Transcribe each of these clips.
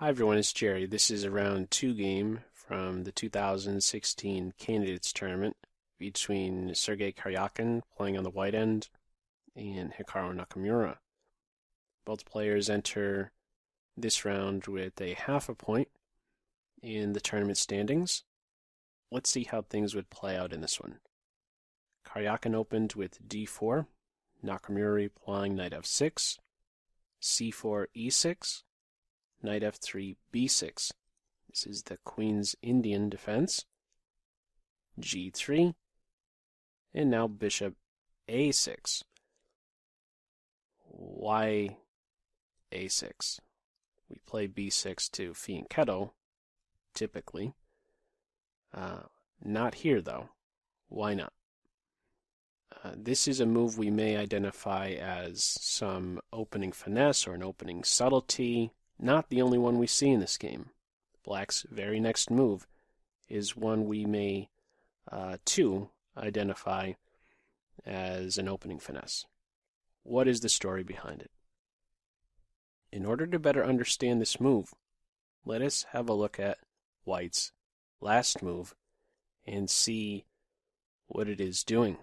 Hi everyone, it's Jerry. This is a round 2 game from the 2016 Candidates Tournament between Sergey Karjakin playing on the white end and Hikaru Nakamura. Both players enter this round with a half a point in the tournament standings. Let's see how things would play out in this one. Karjakin opened with d4, Nakamura replying knight f6, c4 e6, knight f3 b6. This is the Queen's Indian defense. g3, and now bishop a6. Why a6? We play b6 to fianchetto, typically. Not here, though. Why not? This is a move we may identify as some opening finesse or an opening subtlety. Not the only one we see in this game. Black's very next move is one we may, too, identify as an opening finesse. What is the story behind it? In order to better understand this move, let us have a look at White's last move and see what it is doing.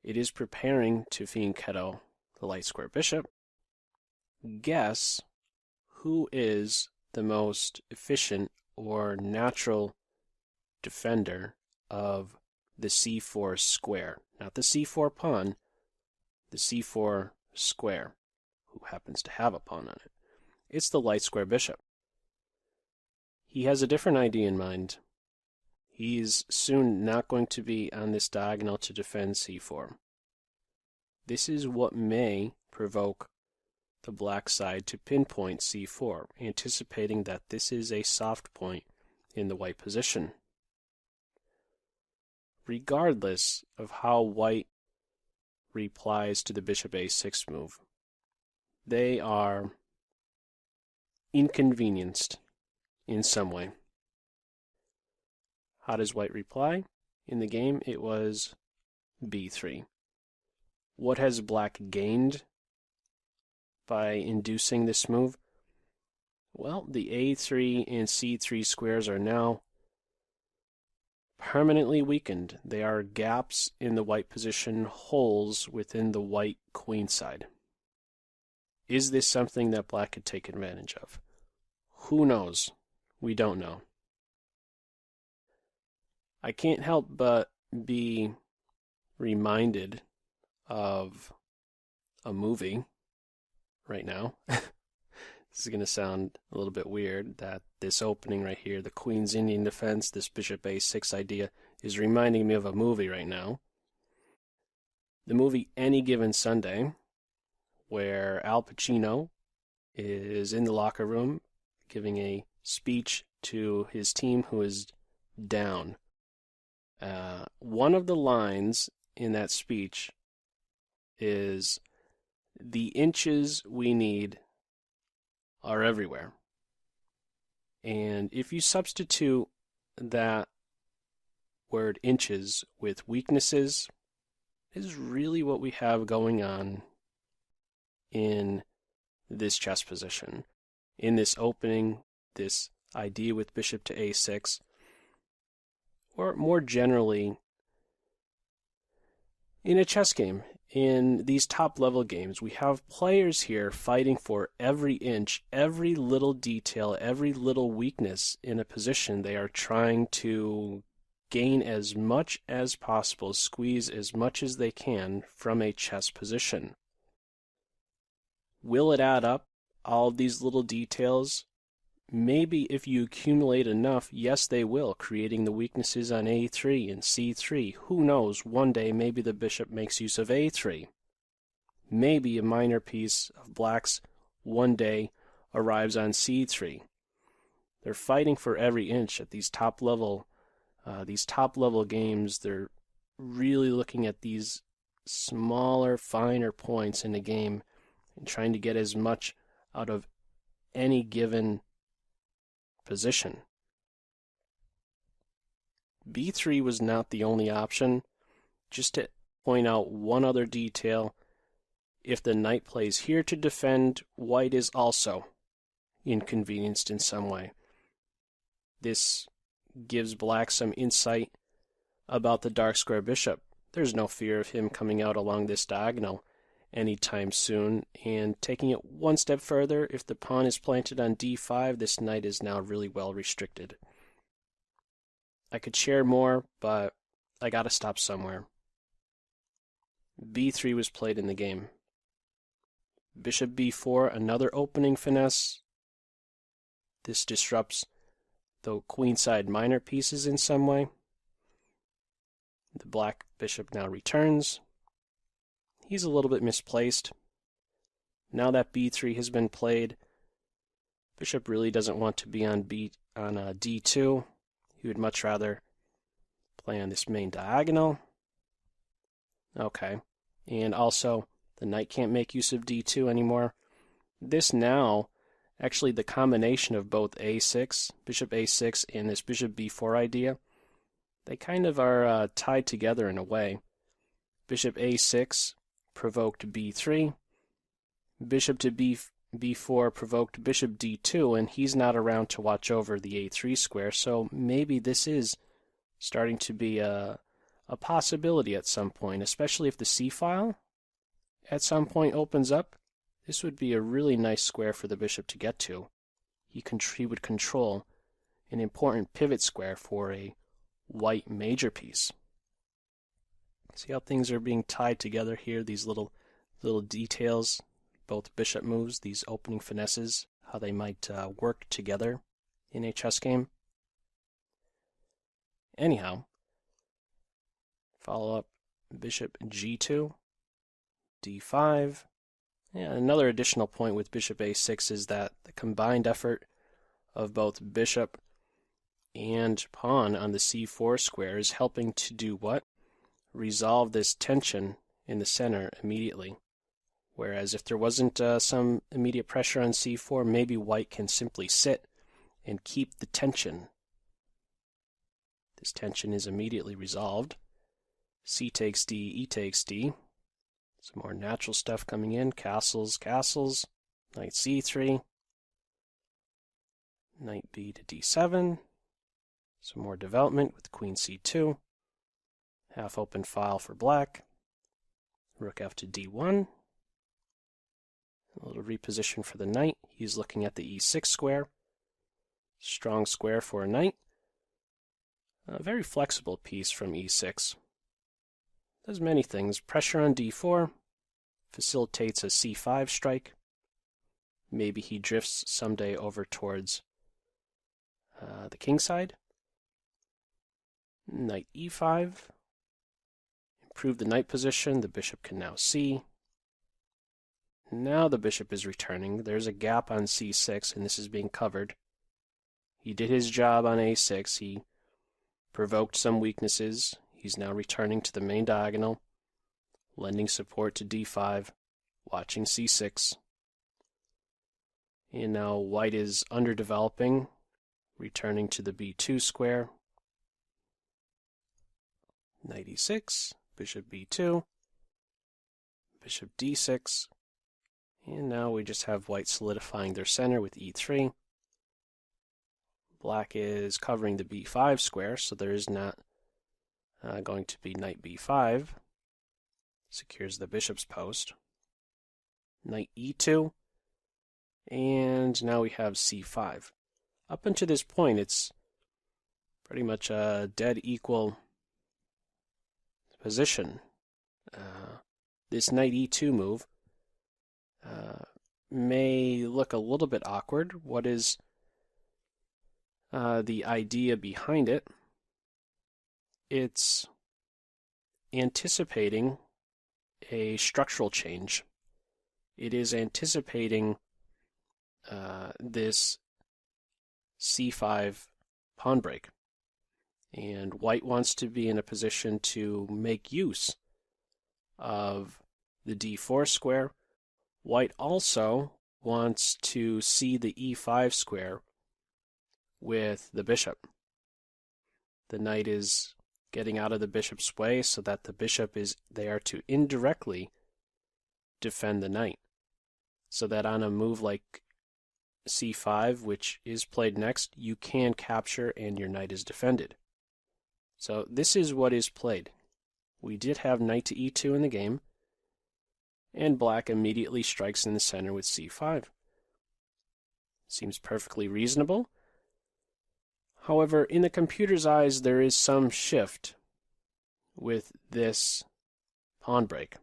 It is preparing to fianchetto the light square bishop. Guess who is the most efficient or natural defender of the c4 square? Not the c4 pawn, the c4 square, who happens to have a pawn on it. It's the light square bishop. He has a different idea in mind. He's soon not going to be on this diagonal to defend c4. This is what may provoke the black side to pinpoint c4, anticipating that this is a soft point in the white position. Regardless of how white replies to the bishop a6 move, they are inconvenienced in some way. How does white reply? In the game, it was b3. What has black gained by inducing this move? Well, the a3 and c3 squares are now permanently weakened. They are gaps in the white position, holes within the white queen side. Is this something that black could take advantage of? Who knows? We don't know. I can't help but be reminded of a movie right now. This is going to sound a little bit weird that this opening right here, the Queen's Indian defense, this bishop a6 idea, is reminding me of a movie right now. The movie Any Given Sunday, where Al Pacino is in the locker room giving a speech to his team who is down. One of the lines in that speech is, "The inches we need are everywhere." And if you substitute that word inches with weaknesses, is really what we have going on in this chess position. In this opening, this idea with bishop to a6, or more generally, in a chess game, in these top-level games, we have players here fighting for every inch, every little detail, every little weakness in a position. They are trying to gain as much as possible, squeeze as much as they can from a chess position. Will it add up, all of these little details? Maybe if you accumulate enough, yes, they will, creating the weaknesses on a3 and c3. Who knows, one day maybe the bishop makes use of a3. Maybe a minor piece of black's one day arrives on c3. They're fighting for every inch at these top-level games. They're really looking at these smaller, finer points in the game and trying to get as much out of any given position. b3 was not the only option. Just to point out one other detail, if the knight plays here to defend, white is also inconvenienced in some way. This gives black some insight about the dark square bishop. There's no fear of him coming out along this diagonal anytime soon, and taking it one step further, if the pawn is planted on d5, this knight is now really well restricted. I could share more, but I gotta stop somewhere. b3 was played in the game. Bishop b4, another opening finesse. This disrupts the queenside minor pieces in some way. The black bishop now returns. He's a little bit misplaced. Now that b3 has been played, bishop really doesn't want to be on d2. He would much rather play on this main diagonal. Okay, and also the knight can't make use of d2 anymore. This now, actually the combination of both a6, bishop a6, and this bishop b4 idea, they kind of are tied together in a way. Bishop a6 provoked b3, bishop to b4 provoked bishop d2, and he's not around to watch over the a3 square, so maybe this is starting to be a possibility at some point, especially if the c-file at some point opens up. This would be a really nice square for the bishop to get to. He would control an important pivot square for a white major piece. See how things are being tied together here, these little details, both bishop moves, these opening finesses, how they might work together in a chess game. Anyhow, follow up bishop g2, d5. Yeah, another additional point with bishop a6 is that the combined effort of both bishop and pawn on the c4 square is helping to do what? Resolve this tension in the center immediately. Whereas if there wasn't some immediate pressure on c4, maybe white can simply sit and keep the tension. This tension is immediately resolved. C takes d, e takes d. Some more natural stuff coming in. Castles, castles. Knight c3. Knight b to d7. Some more development with queen c2. Half open file for black. Rook f to d1. A little reposition for the knight. He's looking at the e6 square. Strong square for a knight. A very flexible piece from e6. Does many things. Pressure on d4. Facilitates a c5 strike. Maybe he drifts someday over towards the king side. Knight e5. Improve the knight position. The bishop can now c. Now the bishop is returning. There's a gap on c6, and this is being covered. He did his job on a6. He provoked some weaknesses. He's now returning to the main diagonal, lending support to d5, watching c6. And now white is underdeveloping, returning to the b2 square. Knight e6, bishop b2, bishop d6, and now we just have white solidifying their center with e3. Black is covering the b5 square, so there is not going to be knight b5. Secures the bishop's post. Knight e2, and now we have c5. Up until this point, it's pretty much a dead equal position. This knight e2 move may look a little bit awkward. What is the idea behind it? It's anticipating a structural change. It is anticipating this c5 pawn break. And white wants to be in a position to make use of the d4 square. White also wants to see the e5 square with the bishop. The knight is getting out of the bishop's way so that the bishop is there to indirectly defend the knight. So that on a move like c5, which is played next, you can capture and your knight is defended. So this is what is played. We did have knight to e2 in the game, and black immediately strikes in the center with c5. Seems perfectly reasonable. However, in the computer's eyes, there is some shift with this pawn break.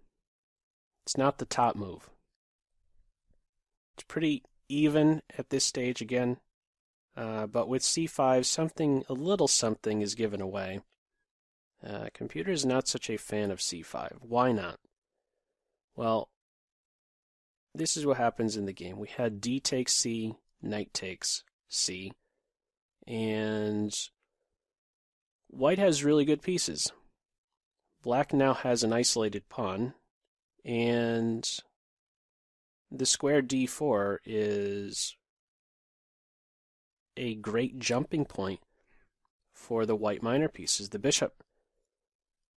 It's not the top move. It's pretty even at this stage again, but with c5, a little something is given away. Computer is not such a fan of c5. Why not? Well, this is what happens in the game. We had d takes c, knight takes c, and white has really good pieces. Black now has an isolated pawn, and the square d4 is a great jumping point for the white minor pieces, the bishop,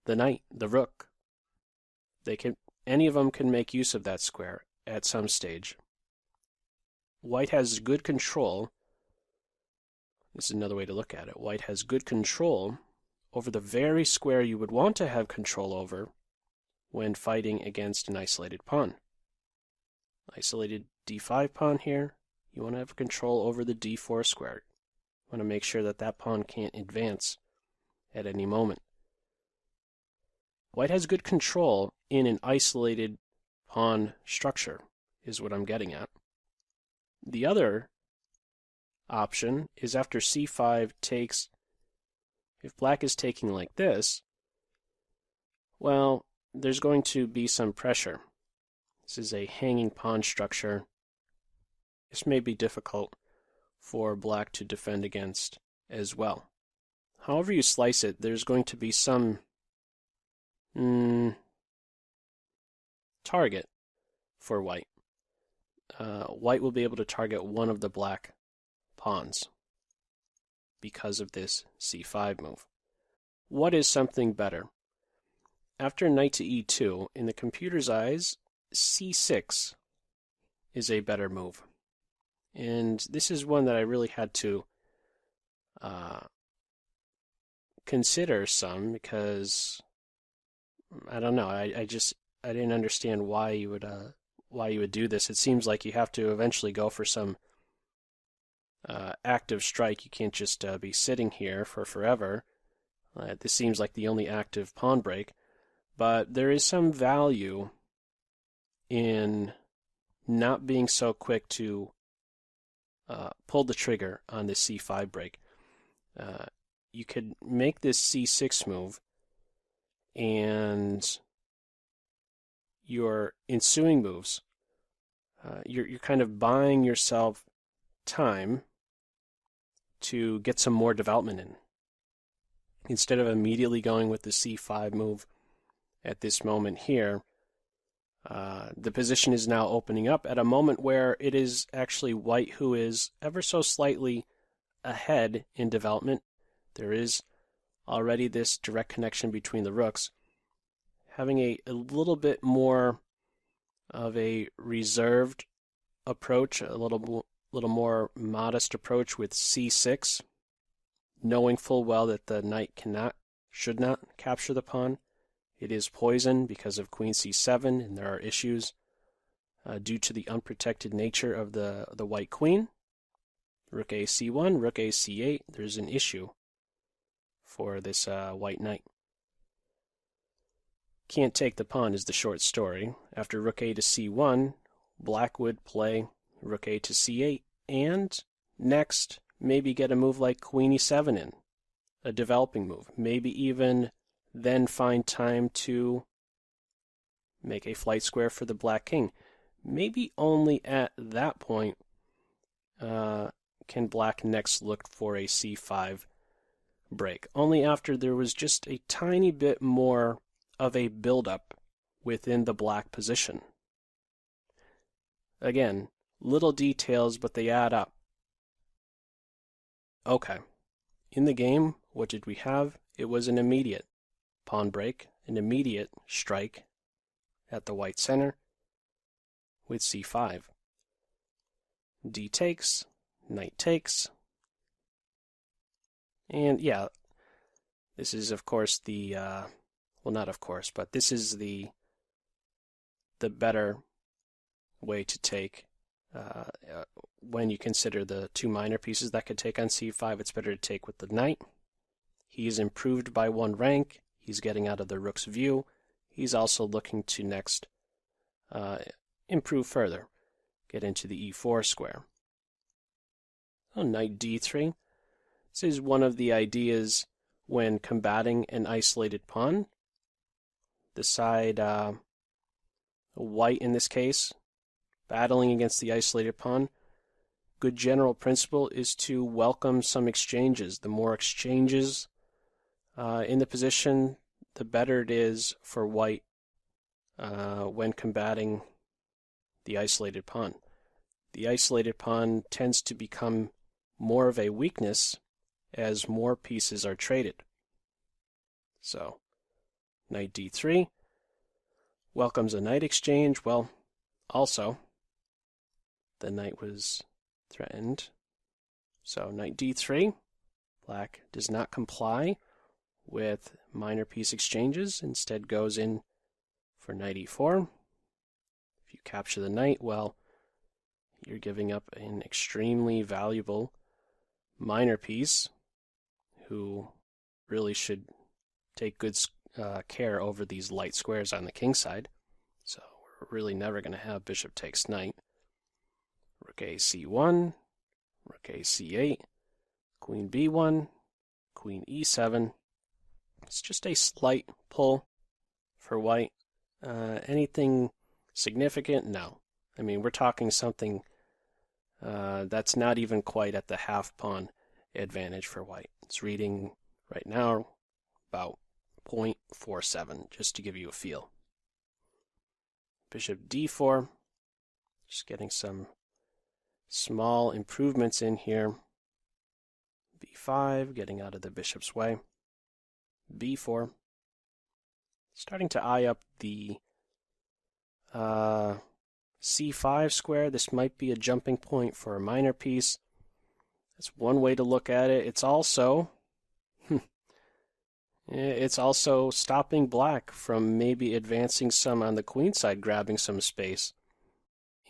the knight, the rook. Any of them can make use of that square at some stage. White has good control. This is another way to look at it. White has good control over the very square you would want to have control over when fighting against an isolated pawn. Isolated d5 pawn here, you want to have control over the d4 square. You want to make sure that that pawn can't advance at any moment. White has good control in an isolated pawn structure, is what I'm getting at. The other option is after c5 takes, if black is taking like this, well, there's going to be some pressure. This is a hanging pawn structure. This may be difficult for black to defend against as well. However you slice it, there's going to be some target for white. White will be able to target one of the black pawns because of this c5 move. What is something better? After knight to e2, in the computer's eyes, c6 is a better move. And this is one that I really had to consider some, because I don't know, I didn't understand why you would do this. It seems like you have to eventually go for some active strike. You can't just be sitting here for forever. This seems like the only active pawn break, but there is some value in not being so quick to pull the trigger on this c5 break. You could make this c6 move, and your ensuing moves, you're kind of buying yourself time to get some more development in. Instead of immediately going with the c5 move at this moment here, the position is now opening up at a moment where it is actually white who is ever so slightly ahead in development. There is already this direct connection between the rooks. Having a little bit more of a reserved approach, a little more modest approach with c6, knowing full well that the knight should not capture the pawn. It is poison because of queen c7, and there are issues due to the unprotected nature of the white queen. Rook a c1, rook a c8, there's an issue for this white knight. Can't take the pawn is the short story. After rook a to c1, black would play rook a to c8, and next maybe get a move like queen e7 in, a developing move. Maybe even then find time to make a flight square for the black king. Maybe only at that point can black next look for a c5 break. Only after there was just a tiny bit more of a build-up within the black position. Again, little details, but they add up. Okay, in the game, what did we have? It was an immediate pawn break, an immediate strike at the white center with c5. D takes, knight takes, and yeah, this is of course the, well not of course, but this is the better way to take when you consider the two minor pieces that could take on c5. It's better to take with the knight. He is improved by 1 rank. He's getting out of the rook's view. He's also looking to next improve further, get into the e4 square. Oh, knight d3. This is one of the ideas when combating an isolated pawn. The side, white in this case, battling against the isolated pawn. Good general principle is to welcome some exchanges. The more exchanges in the position, the better it is for white when combating the isolated pawn. The isolated pawn tends to become more of a weakness as more pieces are traded. So, knight d3 welcomes a knight exchange. Well, also, the knight was threatened. So, knight d3, black does not comply with minor piece exchanges, instead goes in for knight e4. If you capture the knight, well, you're giving up an extremely valuable minor piece who really should take good care over these light squares on the king side. So we're really never going to have bishop takes knight. Rook a c1, rook a c8, queen b1, queen e7. It's just a slight pull for white. Anything significant? No. I mean, we're talking something that's not even quite at the half pawn advantage for white. It's reading right now about 0.47, just to give you a feel. Bishop d4, just getting some small improvements in here. b5, getting out of the bishop's way. b4, starting to eye up the c5 square. This might be a jumping point for a minor piece. That's one way to look at it. It's also stopping black from maybe advancing some on the queen side, grabbing some space.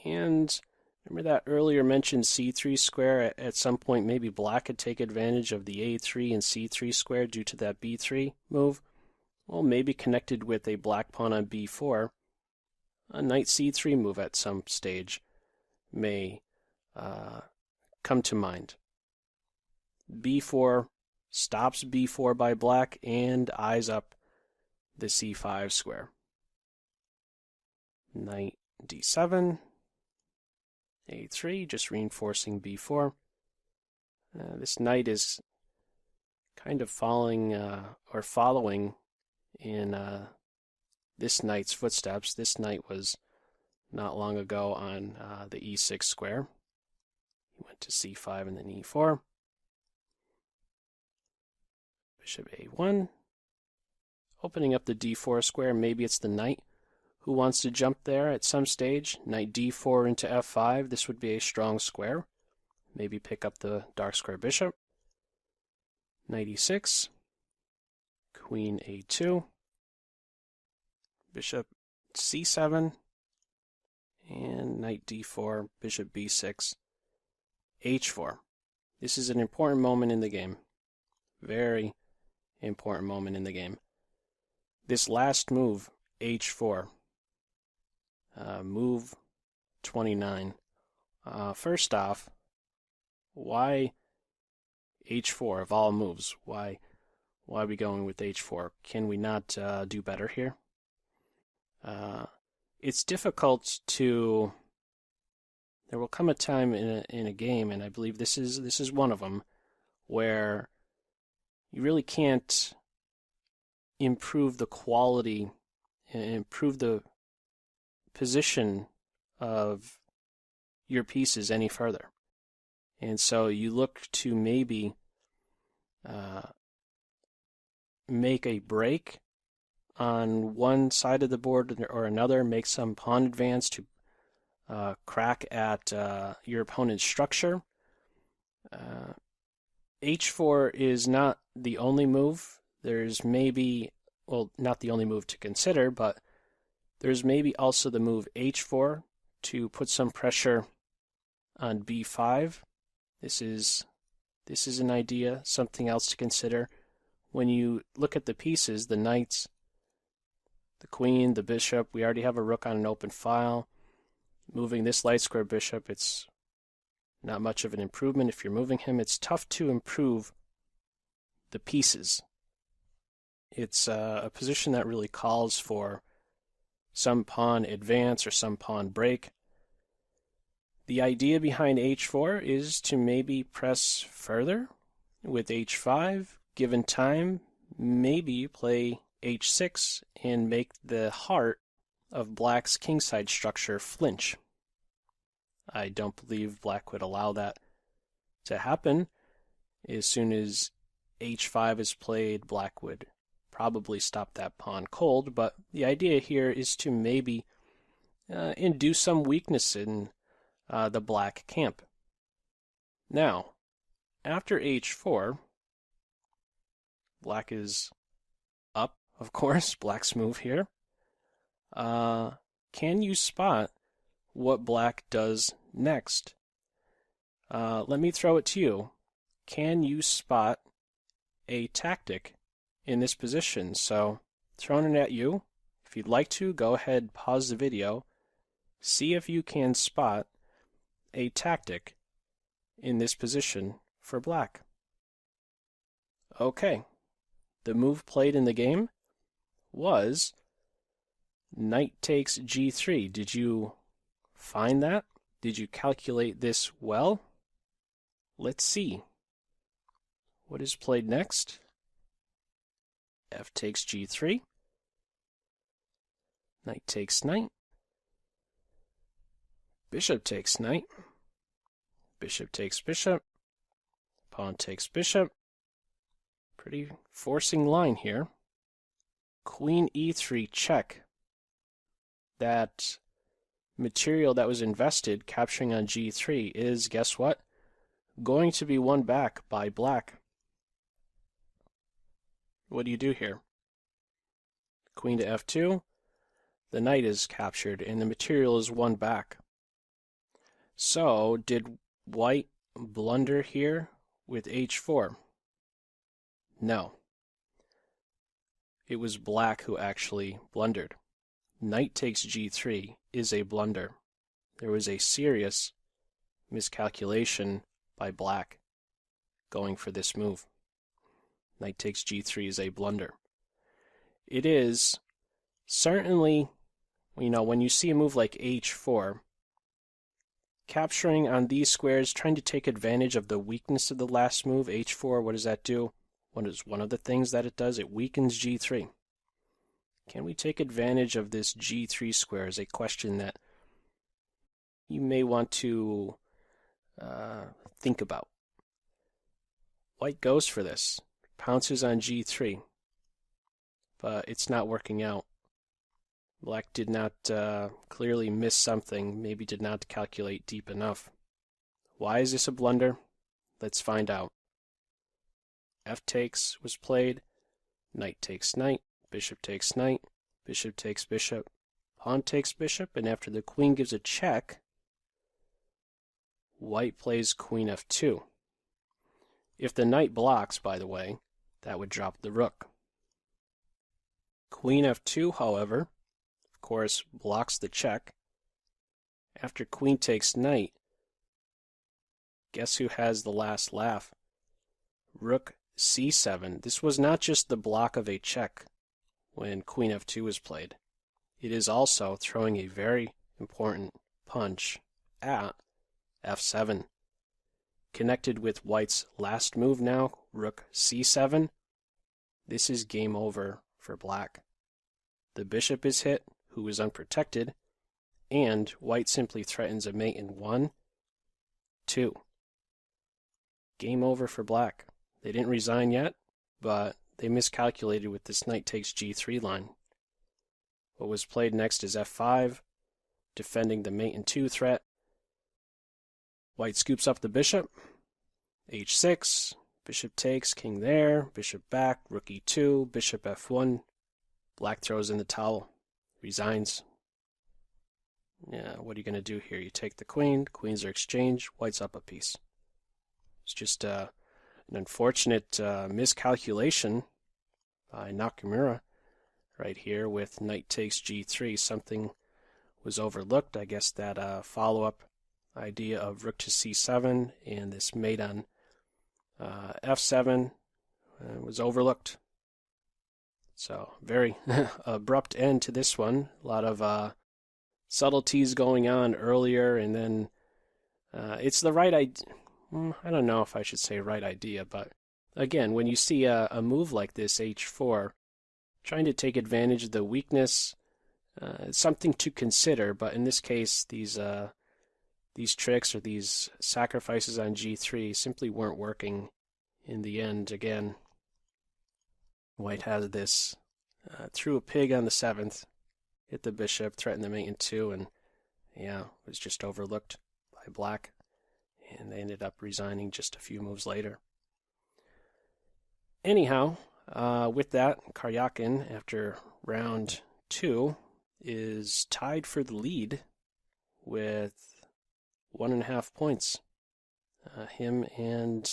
And remember that earlier mentioned c3 square? At some point maybe black could take advantage of the a3 and c3 square due to that b3 move. Well, maybe connected with a black pawn on b4, a knight c3 move at some stage may come to mind. b4 stops b4 by black and eyes up the c5 square. Knight d7, a3, just reinforcing b4. This knight is kind of following in this knight's footsteps. This knight was not long ago on the e6 square. He went to c5 and then e4. Bishop a1, opening up the d4 square. Maybe it's the knight who wants to jump there at some stage. Knight d4 into f5. This would be a strong square. Maybe pick up the dark square bishop. Knight e6, queen a2, bishop c7, and knight d4, bishop b6, h4. This is an important moment in the game. Very important moment in the game. This last move, h4, move 29. First off, why h4 of all moves? Why are we going with h4? Can we not do better here? It's difficult to. There will come a time in a game, and I believe this is one of them, where you really can't improve the quality and improve the position of your pieces any further. And so you look to maybe make a break on one side of the board or another, make some pawn advance to crack at your opponent's structure. H4 is not the only move. There's maybe, well, not the only move to consider, but there's maybe also the move H4 to put some pressure on B5. This is an idea, something else to consider. When you look at the pieces, the knights, the queen, the bishop, we already have a rook on an open file. Moving this light square bishop, it's not much of an improvement. If you're moving him, it's tough to improve the pieces. It's a position that really calls for some pawn advance or some pawn break. The idea behind H4 is to maybe press further with H5. Given time, maybe play H6 and make the heart of Black's kingside structure flinch. I don't believe Black would allow that to happen. As soon as H5 is played, Black would probably stop that pawn cold, but the idea here is to maybe induce some weakness in the Black camp. Now, after H4, Black is up, of course, Black's move here. Can you spot what Black does next? Let me throw it to you. Can you spot a tactic in this position? So, throwing it at you. If you'd like to, go ahead, pause the video, see if you can spot a tactic in this position for Black. Okay, the move played in the game was knight takes g3. Did you find that? Did you calculate this well? Let's see. What is played next? F takes g3. Knight takes knight. Bishop takes knight. Bishop takes bishop. Pawn takes bishop. Pretty forcing line here. Queen e3 check. That material that was invested capturing on g3 is, guess what? Going to be won back by Black. What do you do here? Queen to f2. The knight is captured and the material is won back. So, did White blunder here with h4? No. It was Black who actually blundered. Knight takes g3 is a blunder. There was a serious miscalculation by Black going for this move. Knight takes g3 is a blunder. It is certainly, when you see a move like h4, capturing on these squares, trying to take advantage of the weakness of the last move, h4, what does that do? What is one of the things that it does? It weakens g3. Can we take advantage of this g3 square is a question that you may want to think about. White goes for this, pounces on g3, but it's not working out. Black did not clearly miss something, maybe did not calculate deep enough. Why is this a blunder? Let's find out. F takes was played, knight takes knight, bishop takes knight, bishop takes bishop, pawn takes bishop, and after the queen gives a check, White plays queen f2. If the knight blocks, by the way, that would drop the rook. Queen f2, however, of course, blocks the check. After queen takes knight, guess who has the last laugh? Rook c7. This was not just the block of a check when queen f2 was played. It is also throwing a very important punch at f7. Connected with White's last move now, rook c7. This is game over for Black. The bishop is hit, who is unprotected, and White simply threatens a mate in 1, 2. Game over for Black. They didn't resign yet, but they miscalculated with this knight takes g3 line. What was played next is f5. defending the mate and 2 threat. White scoops up the bishop. h6, bishop takes, king there, bishop back, rook e2, bishop f1. Black throws in the towel, resigns. Yeah, what are you going to do here? You take the queen, queens are exchanged, white's up a piece. It's just an unfortunate miscalculation by Nakamura right here with knight takes g3. Something was overlooked. I guess that follow-up idea of rook to c7 and this mate on f7 was overlooked. So very abrupt end to this one. A lot of subtleties going on earlier, and then it's the right idea. I don't know if I should say right idea, but again, when you see a move like this, h4, trying to take advantage of the weakness, it's something to consider. But in this case, these tricks or these sacrifices on g3 simply weren't working in the end. Again, white has this threw a pig on the 7th, hit the bishop, threatened the mate in 2, and yeah, was just overlooked by black, and they ended up resigning just a few moves later. Anyhow, with that, Karjakin, after round 2, is tied for the lead with 1.5 points. Him and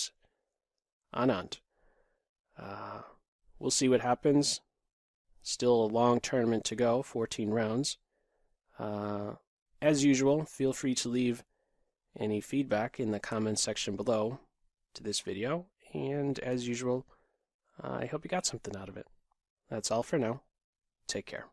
Anand. We'll see what happens. Still a long tournament to go, 14 rounds. As usual, feel free to leave any feedback in the comments section below to this video. And as usual, I hope you got something out of it. That's all for now. Take care.